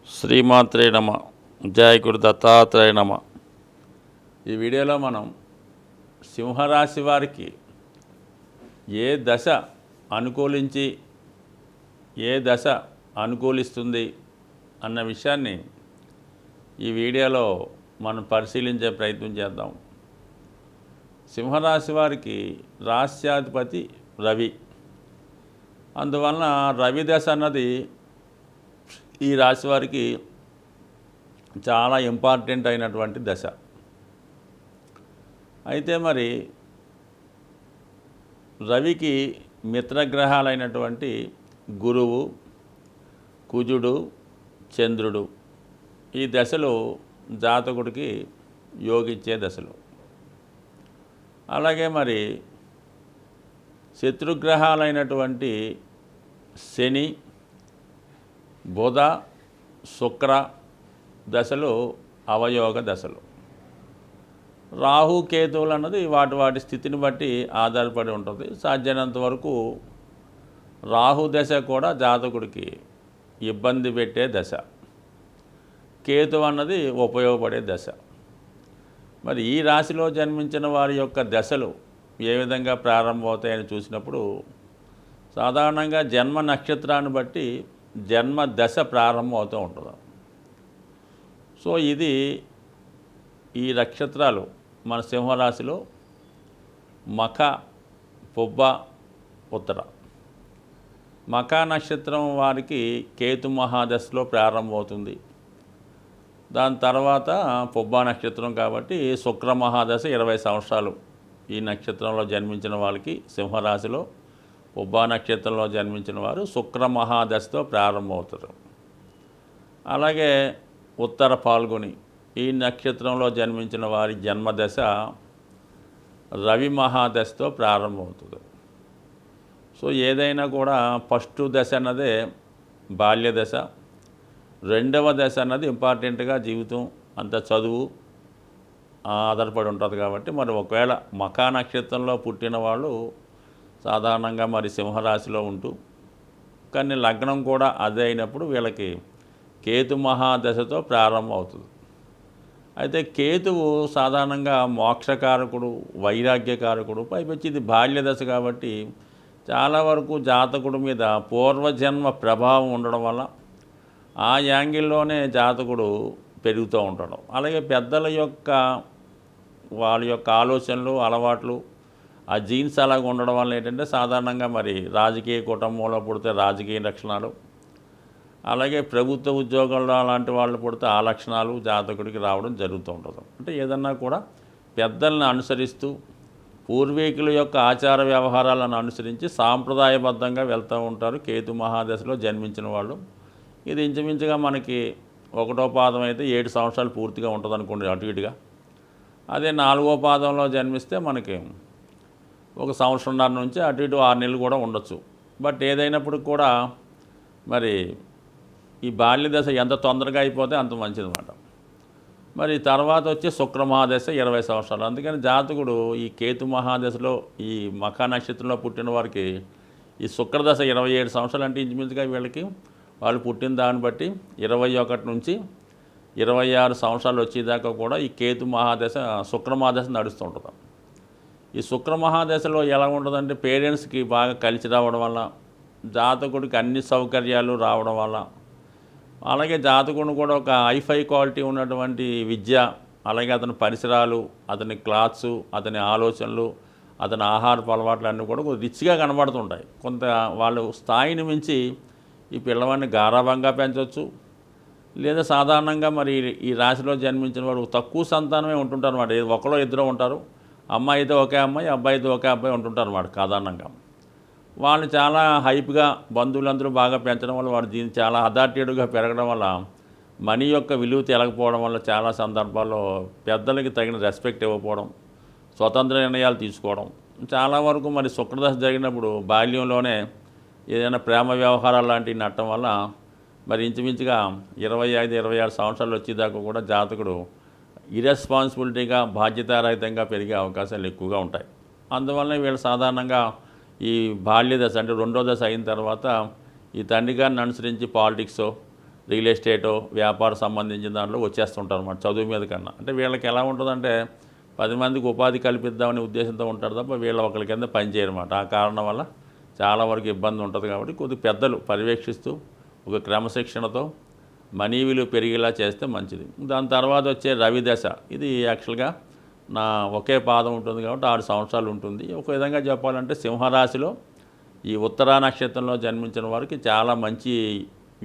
శ్రీమాత్రే నమ. జయ గురు దత్తాత్రేయ నమ. ఈ వీడియోలో మనం సింహరాశి వారికి ఏ దశ అనుకూలించి ఏ దశ అనుకూలిస్తుంది అన్న విషయాన్ని ఈ వీడియోలో మనం పరిశీలించే ప్రయత్నం చేద్దాం. సింహరాశి వారికి రాశ్యాధిపతి రవి. అందువలన రవి దశ అన్నది ఈ రాశి వారికి చాలా ఇంపార్టెంట్ అయినటువంటి దశ. అయితే మరి రవికి మిత్రగ్రహాలైనటువంటి గురువు, కుజుడు, చంద్రుడు ఈ దశలు జాతకుడికి యోగిచ్చే దశలు. అలాగే మరి శత్రుగ్రహాలైనటువంటి శని, బుధ, శుక్ర దశలు అవయోగ దశలు. రాహు, కేతువులు అన్నది వాటి స్థితిని బట్టి ఆధారపడి ఉంటుంది. సాధ్యమైనంత వరకు రాహు దశ కూడా జాతకుడికి ఇబ్బంది పెట్టే దశ, కేతు అన్నది ఉపయోగపడే దశ. మరి ఈ రాశిలో జన్మించిన వారి యొక్క దశలు ఏ విధంగా ప్రారంభమవుతాయని చూసినప్పుడు సాధారణంగా జన్మ నక్షత్రాన్ని బట్టి జన్మ దశ ప్రారంభం అవుతూ ఉంటుంది. సో ఇది ఈ నక్షత్రాలు మన సింహరాశిలో మఖ, పుబ్బ, ఉత్తర. మఖ నక్షత్రం వారికి కేతు మహాదశలో ప్రారంభమవుతుంది. దాని తర్వాత పుబ్బ నక్షత్రం కాబట్టి శుక్ర మహాదశ 20 సంవత్సరాలు ఈ నక్షత్రంలో జన్మించిన వాళ్ళకి సింహరాశిలో పుబ్బ నక్షత్రంలో జన్మించిన వారు శుక్ర మహాదశతో ప్రారంభమవుతారు. అలాగే ఉత్తర పాల్గొని ఈ నక్షత్రంలో జన్మించిన వారి జన్మదశ రవి మహాదశతో ప్రారంభమవుతుంది. సో ఏదైనా కూడా ఫస్ట్ దశ అన్నదే బాల్య దశ, రెండవ దశ అన్నది ఇంపార్టెంట్గా జీవితం అంత చదువు ఆధారపడి ఉంటుంది. కాబట్టి మరి ఒకవేళ మఖా నక్షత్రంలో పుట్టిన వాళ్ళు సాధారణంగా మరి సింహరాశిలో ఉంటూ కానీ లగ్నం కూడా అదే అయినప్పుడు వీళ్ళకి కేతు మహాదశతో ప్రారంభం అవుతుంది. అయితే కేతువు సాధారణంగా మోక్షకారకుడు, వైరాగ్యకారకుడు. పైపచ్చి ఇది బాల్య దశ కాబట్టి చాలా వరకు జాతకుడి మీద పూర్వజన్మ ప్రభావం ఉండడం వల్ల ఆ యాంగిల్లోనే జాతకుడు పెరుగుతూ ఉంటాడు. అలాగే పెద్దల యొక్క వాళ్ళ యొక్క ఆలోచనలు, అలవాట్లు, ఆ జీన్స్ అలాగ ఉండడం వల్ల ఏంటంటే సాధారణంగా మరి రాజకీయ కుటుంబంలో పుడితే రాజకీయ లక్షణాలు, అలాగే ప్రభుత్వ ఉద్యోగంలో అలాంటి వాళ్ళు పుడితే ఆ లక్షణాలు జాతకుడికి రావడం జరుగుతూ ఉంటుంది. అంటే ఏదన్నా కూడా పెద్దలను అనుసరిస్తూ పూర్వీకుల యొక్క ఆచార వ్యవహారాలను అనుసరించి సాంప్రదాయబద్ధంగా వెళ్తూ ఉంటారు కేతు మహాదశలో జన్మించిన వాళ్ళు. ఇది ఇంచుమించుగా మనకి 1వ పాదం అయితే 7 సంవత్సరాలు పూర్తిగా ఉంటుంది అనుకోండి అటు ఇటుగా. అదే 4వ పాదంలో జన్మిస్తే మనకి 1 సంవత్సరంన్నర నుంచి అటు ఇటు 6 నెలలు కూడా ఉండొచ్చు. బట్ ఏదైనప్పటికి కూడా మరి ఈ బాల్య దశ ఎంత తొందరగా అయిపోతే అంత మంచిదన్నమాట. మరి తర్వాత వచ్చి శుక్ర మహాదశ 20 సంవత్సరాలు. అందుకని జాతకుడు ఈ కేతు మహాదశలో ఈ మఖా నక్షత్రంలో పుట్టిన వారికి ఈ శుక్రదశ 27 సంవత్సరాలు అంటే ఇంచుమించుగా వీళ్ళకి వాళ్ళు పుట్టిన దాన్ని బట్టి 21 నుంచి 26 సంవత్సరాలు వచ్చేదాకా కూడా ఈ కేతు మహాదశ శుక్ర మహాదశ నడుస్తూ ఉంటుంది. ఈ శుక్ర మహాదశలో ఎలా ఉంటుందంటే పేరెంట్స్కి బాగా కలిసి రావడం వల్ల, జాతకుడికి అన్ని సౌకర్యాలు రావడం వల్ల, అలాగే జాతకుడిని కూడా ఒక హైఫై క్వాలిటీ ఉన్నటువంటి విద్య, అలాగే అతని పరిసరాలు, అతని క్లాత్స్, అతని ఆలోచనలు, అతని ఆహారపు అలవాట్లు అన్నీ కూడా రిచ్గా కనబడుతుంటాయి. కొంత వాళ్ళు స్థాయిని మించి ఈ పిల్లవాడిని గారాభంగా పెంచవచ్చు. లేదా సాధారణంగా మరి ఈ రాశిలో జన్మించిన వాడు తక్కువ సంతానమే ఉంటుంటారు అన్నమాట. ఒకరో ఇద్దరు ఉంటారు. అమ్మాయి అయితే ఒకే అమ్మాయి, అబ్బాయి అయితే ఒకే అబ్బాయి ఉంటుంటారు అన్నమాట సాధారణంగా. వాళ్ళు చాలా హైప్గా బంధువులందరూ బాగా పెంచడం వల్ల వాడు దీన్ని చాలా అథారిటేటివ్గా పెరగడం వల్ల మనీ యొక్క విలువ తెలకపోవడం వల్ల చాలా సందర్భాల్లో పెద్దలకి తగిన రెస్పెక్ట్ ఇవ్వకపోవడం, స్వతంత్ర నిర్ణయాలు తీసుకోవడం, చాలా వరకు మరి శుక్రదశ జరిగినప్పుడు బాల్యంలోనే ఏదైనా ప్రేమ వ్యవహారాలు లాంటివి నట్టడం వల్ల మరి ఇంచుమించుగా 25-26 సంవత్సరాలు వచ్చేదాకా కూడా జాతకుడు ఇరెస్పాన్సిబిలిటీగా, బాధ్యతారహితంగా పెరిగే అవకాశాలు ఎక్కువగా ఉంటాయి. అందువల్ల వీళ్ళు సాధారణంగా ఈ బాల్య దశ అంటే రెండో దశ అయిన తర్వాత ఈ తండ్రి గారిని అనుసరించి పాలిటిక్స్ రియల్ ఎస్టేటో వ్యాపారం సంబంధించిన దాంట్లో వచ్చేస్తుంటారు అన్నమాట చదువు మీద కన్నా. అంటే వీళ్ళకి ఎలా ఉంటుందంటే 10 మందికి ఉపాధి కల్పిద్దామనే ఉద్దేశంతో ఉంటారు తప్ప వీళ్ళ ఒకరి కింద పనిచేయరన్నమాట. ఆ కారణం వల్ల చాలా వరకు ఇబ్బంది ఉంటుంది. కాబట్టి కొద్ది పెద్దలు పర్యవేక్షిస్తూ ఒక క్రమశిక్షణతో మనీ విలువ పెరిగేలా చేస్తే మంచిది. దాని తర్వాత వచ్చే రవి దశ, ఇది యాక్చువల్గా నా ఒకే పాదం ఉంటుంది కాబట్టి 6 సంవత్సరాలు ఉంటుంది. ఒక విధంగా చెప్పాలంటే సింహరాశిలో ఈ ఉత్తరా నక్షత్రంలో జన్మించిన వారికి చాలా మంచి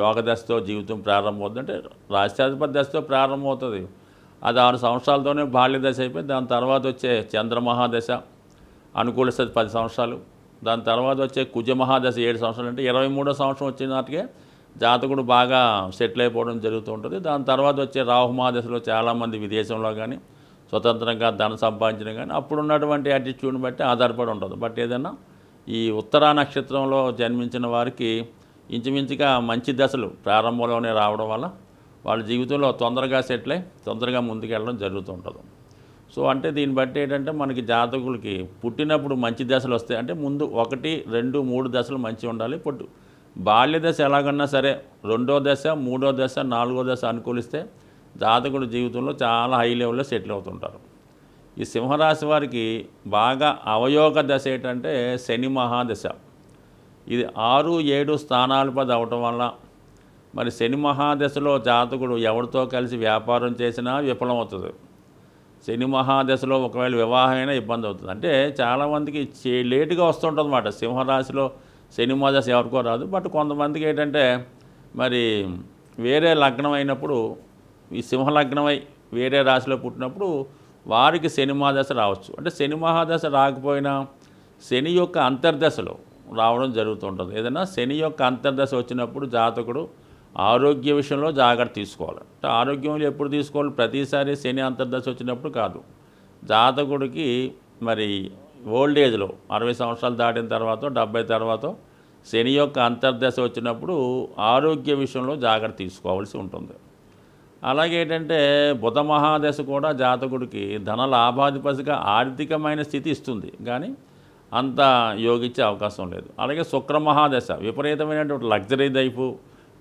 యోగ దశతో జీవితం ప్రారంభమవుతుంది. అంటే రాష్ట్రాధిపతి దశతో ప్రారంభమవుతుంది. అది 6 సంవత్సరాలతోనే బాల్య దశ అయిపోయి దాని తర్వాత వచ్చే చంద్రమహాదశ అనుకూలిస్తుంది 10 సంవత్సరాలు. దాని తర్వాత వచ్చే కుజమహాదశ 7 సంవత్సరాలు. అంటే 23వ సంవత్సరం వచ్చిన నాటికే జాతకుడు బాగా సెటిల్ అయిపోవడం జరుగుతూ ఉంటుంది. దాని తర్వాత వచ్చే రాహుమహాదశలో చాలామంది విదేశంలో కానీ స్వతంత్రంగా ధనం సంపాదించడం కానీ అప్పుడున్నటువంటి యాటిట్యూడ్ని బట్టి ఆధారపడి ఉంటుంది. బట్ ఏదైనా ఈ ఉత్తరా నక్షత్రంలో జన్మించిన వారికి ఇంచుమించుగా మంచి దశలు ప్రారంభంలోనే రావడం వల్ల వాళ్ళ జీవితంలో తొందరగా సెటిల్ అయి తొందరగా ముందుకెళ్ళడం జరుగుతూ ఉంటుంది. సో అంటే దీన్ని బట్టి ఏంటంటే మనకి జాతకులకి పుట్టినప్పుడు మంచి దశలు వస్తాయి. అంటే ముందు 1, 2, 3 దశలు మంచి ఉండాలి. ఇప్పుడు బాల్య దశ ఎలాగన్నా సరే 2వ దశ, 3వ దశ, 4వ దశ అనుకూలిస్తే జాతకుడి జీవితంలో చాలా హై లెవెల్లో సెటిల్ అవుతుంటారు. ఈ సింహరాశి వారికి బాగా అవయోగ దశ ఏంటంటే శని మహాదశ. ఇది 6, 7 స్థానాధిపతి అవటం వల్ల మరి శని మహాదశలో జాతకుడు ఎవరితో కలిసి వ్యాపారం చేసినా విఫలమవుతుంది. శని మహాదశలో ఒకవేళ వివాహమైనా ఇబ్బంది అవుతుంది. అంటే చాలామందికి లేటుగా వస్తుంటుంది అన్నమాట. సింహరాశిలో శని మహాదశ ఎవరికో రాదు. బట్ కొంతమందికి ఏంటంటే మరి వేరే లగ్నం అయినప్పుడు ఈ సింహలగ్నమై వేరే రాశిలో పుట్టినప్పుడు వారికి శని మహాదశ రావచ్చు. అంటే శని మహాదశ రాకపోయినా శని యొక్క అంతర్దశలో రావడం జరుగుతుంటుంది. ఏదైనా శని యొక్క అంతర్దశ వచ్చినప్పుడు జాతకుడు ఆరోగ్య విషయంలో జాగ్రత్త తీసుకోవాలి. అంటే ఆరోగ్యంలో ఎప్పుడు తీసుకోవాలి? ప్రతిసారి శని అంతర్దశ వచ్చినప్పుడు కాదు. జాతకుడికి మరి ఓల్డ్ ఏజ్లో 60 సంవత్సరాలు దాటిన తర్వాత 70 తర్వాత శని యొక్క అంతర్దశ వచ్చినప్పుడు ఆరోగ్య విషయంలో జాగ్రత్త తీసుకోవాల్సి ఉంటుంది. అలాగే ఏంటంటే బుధ మహాదశ కూడా జాతకుడికి ధన లాభాధిపతిగా ఆర్థికమైన స్థితి ఇస్తుంది, కానీ అంత యోగించే అవకాశం లేదు. అలాగే శుక్ర మహాదశ విపరీతమైనటువంటి లగ్జరీ లైఫ్,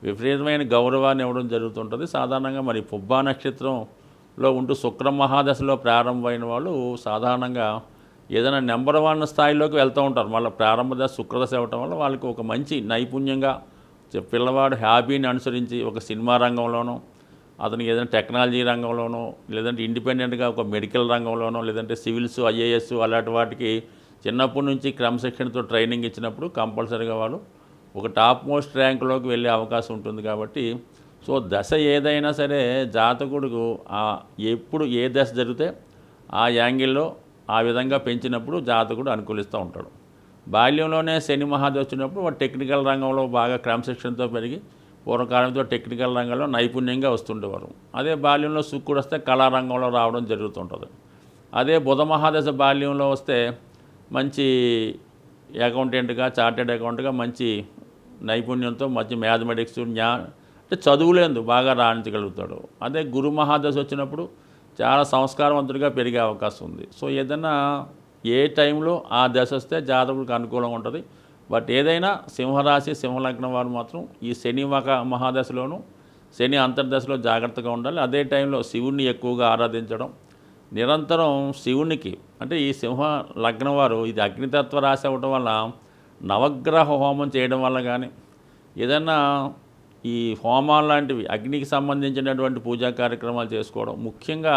విపరీతమైన గౌరవాన్ని ఇవ్వడం జరుగుతుంటుంది. సాధారణంగా మరి పుబ్బా నక్షత్రంలో ఉంటూ శుక్ర మహాదశలో ప్రారంభమైన వాళ్ళు సాధారణంగా ఏదైనా నెంబర్ 1 స్థాయిలోకి వెళ్తూ ఉంటారు. మళ్ళీ ప్రారంభ దశ శుక్రదశ అవ్వటం వల్ల వాళ్ళకి ఒక మంచి నైపుణ్యంగా పిల్లవాడు హ్యాబీని అనుసరించి ఒక సినిమా రంగంలోనో, అతనికి ఏదైనా టెక్నాలజీ రంగంలోనో, లేదంటే ఇండిపెండెంట్గా ఒక మెడికల్ రంగంలోనో, లేదంటే సివిల్స్, ఐఏఎస్ అలాంటి వాటికి చిన్నప్పటి నుంచి క్రమశిక్షణతో ట్రైనింగ్ ఇచ్చినప్పుడు కంపల్సరీగా వాళ్ళు ఒక టాప్ మోస్ట్ ర్యాంకులోకి వెళ్ళే అవకాశం ఉంటుంది. కాబట్టి సో దశ ఏదైనా సరే జాతకుడుకు ఎప్పుడు ఏ దశ జరిగితే ఆ యాంగిల్లో ఆ విధంగా పెంచినప్పుడు జాతకుడు అనుకూలిస్తూ ఉంటాడు. బాల్యంలోనే శని మహాదశ వచ్చినప్పుడు వాడు టెక్నికల్ రంగంలో బాగా క్రమశిక్షణతో పెరిగి పూర్వకాలంతో టెక్నికల్ రంగంలో నైపుణ్యంగా వస్తుండేవారు. అదే బాల్యంలో శుక్రుడు వస్తే కళారంగంలో రావడం జరుగుతుంటుంది. అదే బుధ మహాదశ బాల్యంలో వస్తే మంచి అకౌంటెంట్గా, చార్టెడ్ అకౌంట్గా మంచి నైపుణ్యంతో మంచి మ్యాథమెటిక్స్ అంటే చదువులేదు బాగా రాణించగలుగుతాడు. అదే గురు మహాదశ వచ్చినప్పుడు చాలా సంస్కారవంతుడిగా పెరిగే అవకాశం ఉంది. సో ఏదైనా ఏ టైంలో ఆ దశ వస్తే జాతకుడికి అనుకూలంగా ఉంటుంది. బట్ ఏదైనా సింహరాశి సింహలగ్నం వారు మాత్రం ఈ శని మహాదశలోను శని అంతర్దశలో జాగ్రత్తగా ఉండాలి. అదే టైంలో శివుణ్ణి ఎక్కువగా ఆరాధించడం, నిరంతరం శివునికి అంటే ఈ సింహ లగ్నం వారు ఇది అగ్నితత్వ రాశి అవ్వడం వల్ల నవగ్రహ హోమం చేయడం వల్ల కానీ ఏదైనా ఈ హోమాలు లాంటివి అగ్నికి సంబంధించినటువంటి పూజా కార్యక్రమాలు చేసుకోవడం, ముఖ్యంగా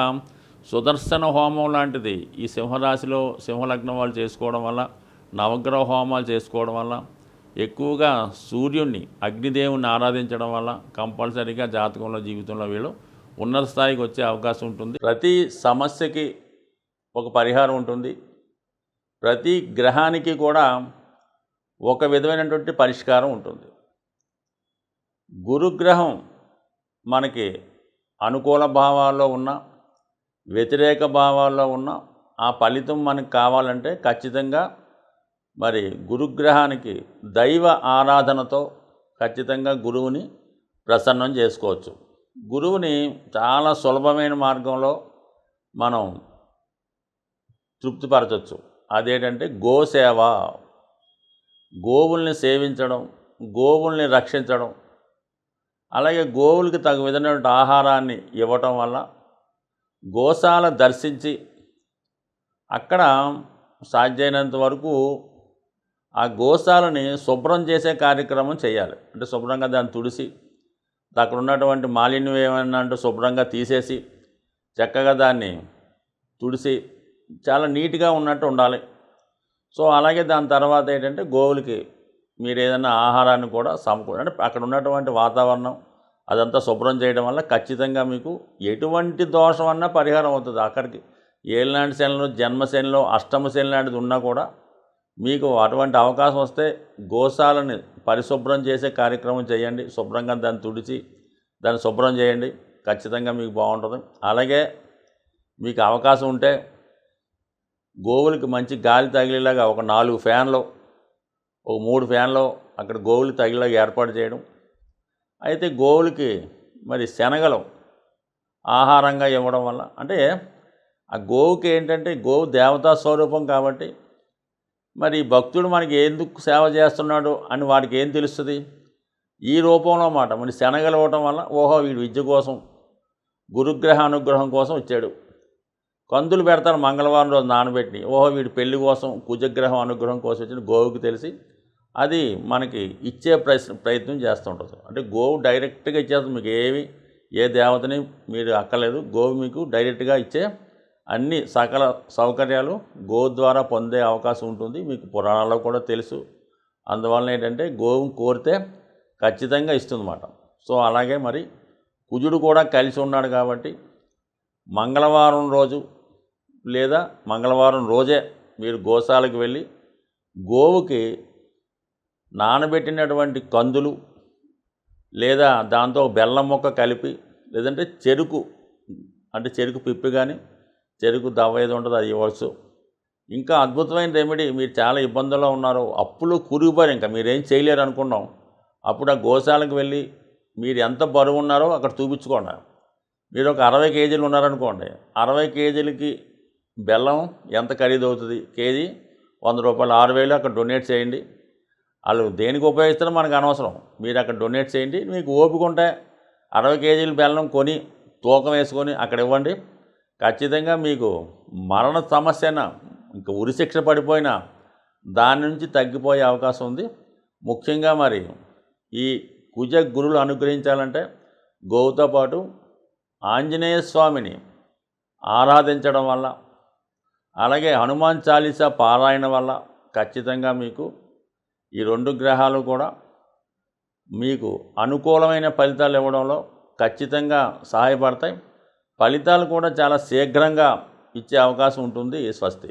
సుదర్శన హోమం లాంటిది ఈ సింహరాశిలో సింహలగ్నం వాళ్ళు చేసుకోవడం వల్ల, నవగ్రహ హోమాలు చేసుకోవడం వల్ల, ఎక్కువగా సూర్యుడిని అగ్నిదేవుని ఆరాధించడం వల్ల కంపల్సరీగా జాతకంలో జీవితంలో వీళ్ళు ఉన్నత స్థాయికి వచ్చే అవకాశం ఉంటుంది. ప్రతి సమస్యకి ఒక పరిహారం ఉంటుంది. ప్రతి గ్రహానికి కూడా ఒక విధమైనటువంటి పరిష్కారం ఉంటుంది. గురుగ్రహం మనకి అనుకూల భావాల్లో ఉన్న, వ్యతిరేక భావాల్లో ఉన్న ఆ ఫలితం మనకు కావాలంటే ఖచ్చితంగా మరి గురుగ్రహానికి దైవ ఆరాధనతో ఖచ్చితంగా గురువుని ప్రసన్నం చేసుకోవచ్చు. గురువుని చాలా సులభమైన మార్గంలో మనం తృప్తిపరచవచ్చు. అదేంటంటే గోసేవ, గోవుల్ని సేవించడం, గోవుల్ని రక్షించడం. అలాగే గోవులకి తగు విధమైనటువంటి ఆహారాన్ని ఇవ్వటం వల్ల, గోశాల దర్శించి అక్కడ సాధ్యమైనంత వరకు ఆ గోశాలని శుభ్రం చేసే కార్యక్రమం చేయాలి. అంటే శుభ్రంగా దాన్ని తుడిసి, అక్కడ ఉన్నటువంటి మాలిన్యం ఏమైనా అంటే శుభ్రంగా తీసేసి, చక్కగా దాన్ని తుడిసి చాలా నీట్గా ఉన్నట్టు ఉండాలి. సో అలాగే దాని తర్వాత ఏంటంటే గోవులకి మీరు ఏదైనా ఆహారాన్ని కూడా అంటే అక్కడ ఉన్నటువంటి వాతావరణం అదంతా శుభ్రం చేయడం వల్ల ఖచ్చితంగా మీకు ఎటువంటి దోషం అన్నా పరిహారం అవుతుంది. అక్కడికి ఏలినాటి శనిలో, జన్మశనిలో, అష్టమ శని లాంటిది ఉన్నా కూడా మీకు అటువంటి అవకాశం వస్తే గోశాలని పరిశుభ్రం చేసే కార్యక్రమం చేయండి. శుభ్రంగా దాన్ని తుడిచి దాన్ని శుభ్రం చేయండి, ఖచ్చితంగా మీకు బాగుంటుంది. అలాగే మీకు అవకాశం ఉంటే గోవులకి మంచి గాలి తగిలేలాగా ఒక 4 ఫ్యాన్లు, ఒక 3 ఫ్యాన్లు అక్కడ గోవులకి తగిలేలాగా ఏర్పాటు చేయడం. అయితే గోవులకి మరి శనగలు ఆహారంగా ఇవ్వడం వల్ల, అంటే ఆ గోవుకి ఏంటంటే గోవు దేవతా స్వరూపం కాబట్టి మరి భక్తుడు మనకి ఎందుకు సేవ చేస్తున్నాడు అని వాడికి ఏం తెలుస్తుంది? ఈ రూపంలో మాట మరి శనగలు ఇవ్వటం వల్ల ఓహో వీడు విద్య కోసం, గురుగ్రహ అనుగ్రహం కోసం వచ్చాడు. కందులు పెడతారు మంగళవారం రోజు నానబెట్టి, ఓహో వీడు పెళ్లి కోసం, కుజగ్రహం అనుగ్రహం కోసం వచ్చి గోవుకి తెలిసి అది మనకి ఇచ్చే ప్రయత్నం చేస్తూ ఉంటుంది. అంటే గోవు డైరెక్ట్గా ఇచ్చేస్తుంది. మీకు ఏ దేవతని మీరు అక్కర్లేదు. గోవు మీకు డైరెక్ట్గా ఇచ్చే అన్ని సకల సౌకర్యాలు గోవు ద్వారా పొందే అవకాశం ఉంటుంది. మీకు పురాణాల్లో కూడా తెలుసు. అందువలన ఏంటంటే గోవుని కోరితే ఖచ్చితంగా ఇస్తుందన్నమాట. సో అలాగే మరి కుజుడు కూడా కలిసి ఉన్నాడు కాబట్టి మంగళవారం రోజు లేదా మంగళవారం రోజే మీరు గోశాలకు వెళ్ళి గోవుకి నానబెట్టినటువంటి కందులు లేదా దాంతో బెల్లం ముక్క కలిపి, లేదంటే చెరుకు, అంటే చెరుకు పిప్పి కానీ చెరుకు దవ్వ ఏది ఉంటుందో అది ఇవ్వచ్చు. ఇంకా అద్భుతమైన రెమెడీ, మీరు చాలా ఇబ్బందుల్లో ఉన్నారు, అప్పులు కురిగిపోయారు, ఇంకా మీరేం చేయలేరు అనుకున్నాం, అప్పుడు ఆ గోశాలకు వెళ్ళి మీరు ఎంత బరువు ఉన్నారో అక్కడ చూపించుకోండి. మీరు ఒక 60 కేజీలు ఉన్నారనుకోండి, 60 కేజీలకి బెల్లం ఎంత ఖరీదు అవుతుంది? కేజీ 100 రూపాయలు, 6000 అక్కడ డొనేట్ చేయండి. వాళ్ళు దేనికి ఉపయోగిస్తారో మనకు అనవసరం, మీరు అక్కడ డొనేట్ చేయండి. మీకు ఓపిక ఉంటే 60 కేజీల బెల్లం కొని తూకం వేసుకొని అక్కడ ఇవ్వండి. ఖచ్చితంగా మీకు మరణ సమస్యన, ఇంకా ఉరిశిక్ష పడిపోయినా దాని నుంచి తగ్గిపోయే అవకాశం ఉంది. ముఖ్యంగా మరి ఈ కుజ గురులు అనుగ్రహించాలంటే గోవుతో పాటు ఆంజనేయ స్వామిని ఆరాధించడం వల్ల, అలాగే హనుమాన్ చాలీసా పారాయణ వల్ల ఖచ్చితంగా మీకు ఈ 2 గ్రహాలు కూడా మీకు అనుకూలమైన ఫలితాలు ఇవ్వడంలో ఖచ్చితంగా సహాయపడతాయి. ఫలితాలు కూడా చాలా శీఘ్రంగా ఇచ్చే అవకాశం ఉంటుంది. స్వస్తి.